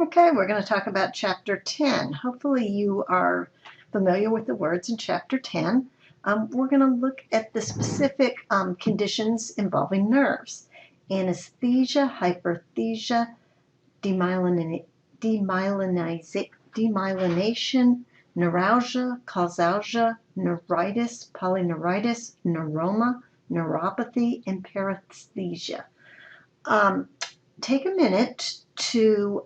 Okay, we're going to talk about Chapter 10. Hopefully you are familiar with the words in Chapter 10. We're going to look at the specific conditions involving nerves. Anesthesia, hyperthesia, demyelination, neuralgia, causalgia, neuritis, polyneuritis, neuroma, neuropathy, and paresthesia. Take a minute to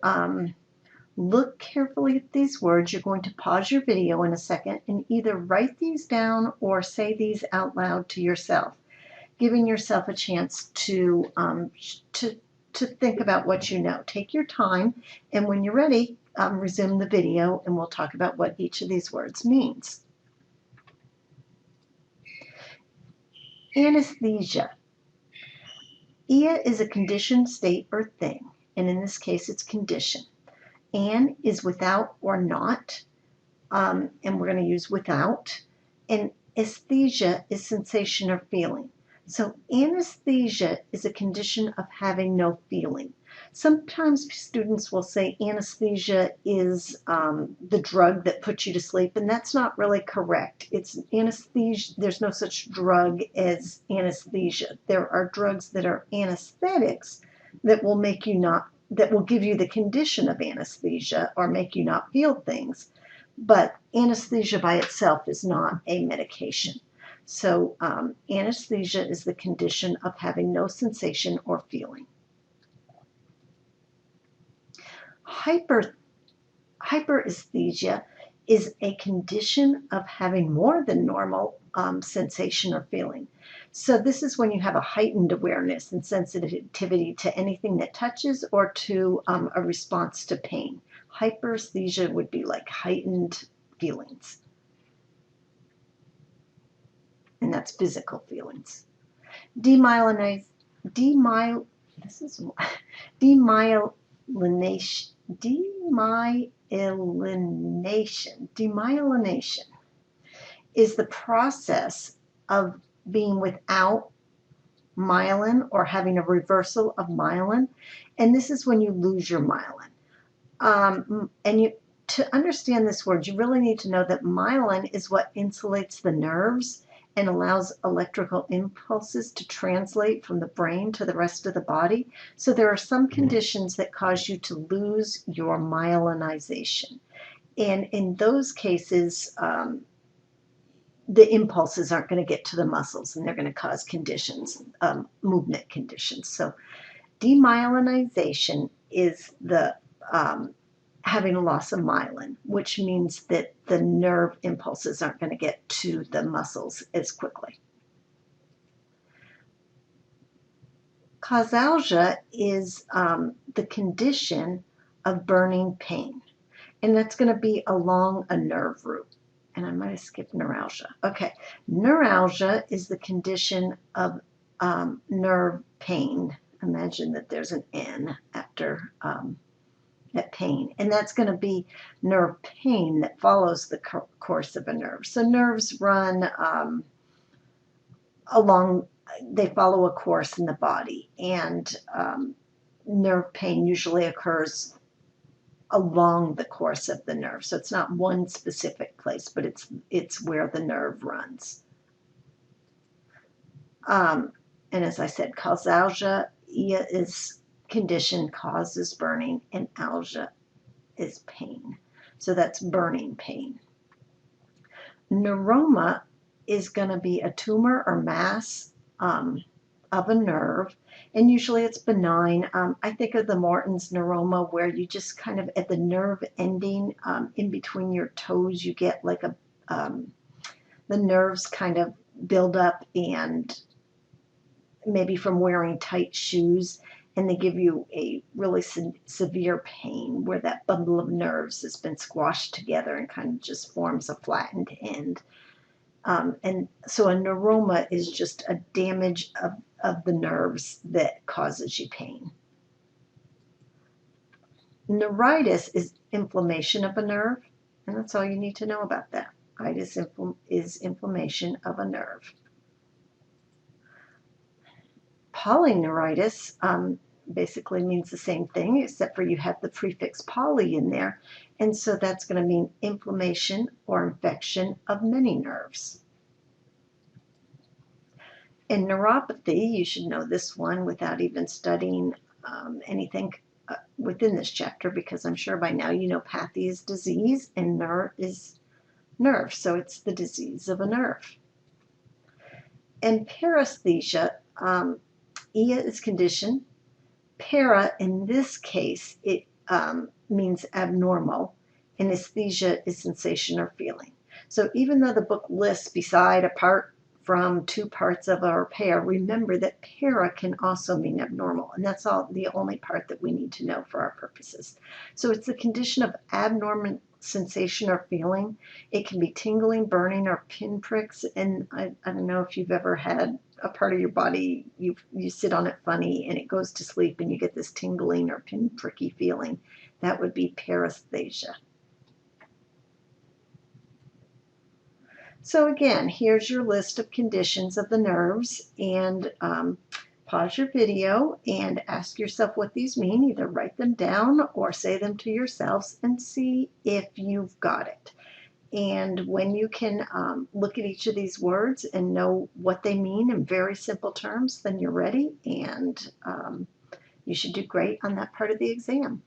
look carefully at these words. You're going to pause your video in a second and either write these down or say these out loud to yourself, giving yourself a chance to think about what you know. Take your time, and when you're ready, resume the video and we'll talk about what each of these words means. Anesthesia. Ia is a condition, state, or thing, and in this case it's condition. An is without or not, and we're going to use without. And aesthesia is sensation or feeling. So anesthesia is a condition of having no feeling. Sometimes students will say anesthesia is the drug that puts you to sleep, and that's not really correct. It's anesthesia. There's no such drug as anesthesia. There are drugs that are anesthetics that will make you not, that will give you the condition of anesthesia or make you not feel things. But anesthesia by itself is not a medication. So anesthesia is the condition of having no sensation or feeling. Hyperesthesia is a condition of having more than normal sensation or feeling. So this is when you have a heightened awareness and sensitivity to anything that touches or to a response to pain. Hyperesthesia would be like heightened feelings. And that's physical feelings. Demyelination is the process of being without myelin or having a reversal of myelin, and this is when you lose your myelin. To understand this word, you really need to know that myelin is what insulates the nerves and allows electrical impulses to translate from the brain to the rest of the body. So there are some conditions that cause you to lose your myelinization. And in those cases, the impulses aren't going to get to the muscles and they're going to cause conditions, movement conditions. So demyelinization is the having a loss of myelin, which means that the nerve impulses aren't going to get to the muscles as quickly. Causalgia is the condition of burning pain, and that's going to be along a nerve root. And I might have skipped neuralgia. Okay, neuralgia is the condition of nerve pain. Imagine that there's an N after that pain, and that's going to be nerve pain that follows the course of a nerve. So nerves run along, they follow a course in the body, and nerve pain usually occurs along the course of the nerve. So it's not one specific place, but it's where the nerve runs. And as I said, causalgia is condition, causes burning, and algia is pain. So that's burning pain. Neuroma is going to be a tumor or mass of a nerve, and usually it's benign. I think of the Morton's neuroma, where you just kind of at the nerve ending in between your toes, you get like the nerves kind of build up, and maybe from wearing tight shoes, and they give you a really severe pain where that bundle of nerves has been squashed together and kind of just forms a flattened end. And so a neuroma is just a damage of the nerves that causes you pain. Neuritis is inflammation of a nerve, and that's all you need to know about that. Itis is inflammation of a nerve. Polyneuritis basically means the same thing, except for you have the prefix poly in there. And so that's going to mean inflammation or infection of many nerves. In neuropathy, you should know this one without even studying anything within this chapter, because I'm sure by now you know pathy is disease and nerve is nerve, so it's the disease of a nerve. And paresthesia, ia is condition. Para, in this case, it means abnormal, and aesthesia is sensation or feeling. So even though the book lists beside, apart from, two parts of our pair, remember that para can also mean abnormal, and that's all the only part that we need to know for our purposes. So it's the condition of abnormal sensation or feeling. It can be tingling, burning, or pinpricks, and I don't know if you've ever had a part of your body, you sit on it funny and it goes to sleep and you get this tingling or pinpricky feeling. That would be paresthesia. So again, here's your list of conditions of the nerves, and pause your video and ask yourself what these mean. Either write them down or say them to yourselves and see if you've got it. And when you can look at each of these words and know what they mean in very simple terms, then you're ready, and you should do great on that part of the exam.